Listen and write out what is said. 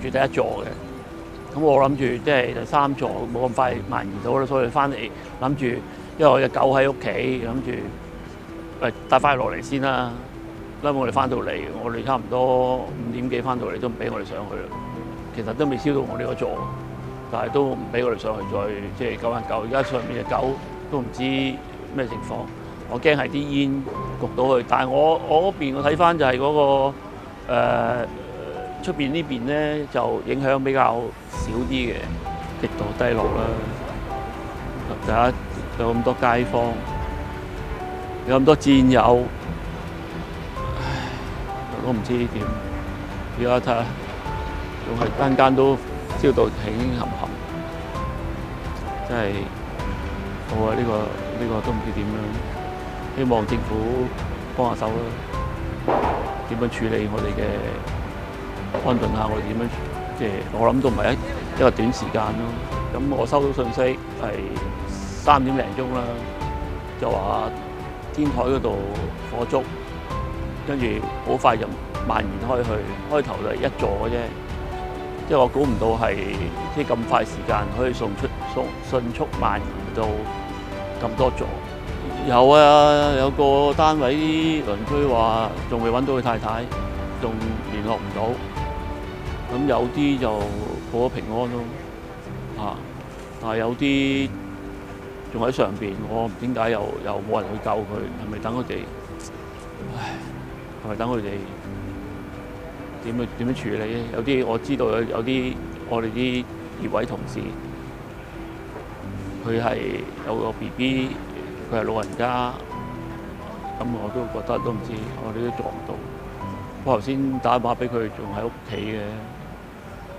住第一座嘅。咁我諗住即係第3座冇咁快蔓延到啦，所以翻嚟諗住，因為我隻狗喺屋企，諗住帶翻佢落嚟先啦。因為我哋翻到嚟，我哋差唔多5點幾翻到嚟都唔俾我哋上去啦。其實都未燒到我呢個座，但係都唔俾我哋上去再即係救緊狗。而家上面隻狗都唔知咩情況，我驚係啲煙焗到佢。但係我嗰邊我睇翻就係嗰個出邊呢邊咧就影響比較少啲嘅，極度低落啦。大家有咁多街坊，有咁多戰友，我都唔知點。而家睇下，仲係間都燒到起冚冚，真係好啊！呢個都唔知點樣，希望政府幫下手啦。點樣處理我哋嘅安頓下，我哋點樣即係我諗都唔係一個短時間咯。咁我收到信息係3點零鐘啦，就話天台嗰度火燭，跟住好快就蔓延開去。開頭就係1座嘅啫，即係我估唔到係即係咁快時間可以迅速蔓延到咁多座。有啊，有個單位啲鄰居話仲未揾到佢太太，仲聯絡唔到。咁有啲就報咗平安咯，但係有啲仲喺上邊，我唔知點解又冇人去救佢，係咪等佢哋？唉，係咪等佢哋點樣處理咧？有啲我知道有啲我哋啲業委同事，佢係有個 BB。佢係老人家，咁我都覺得都唔知，我哋都做唔到。我頭先打電話俾佢，仲喺屋企嘅。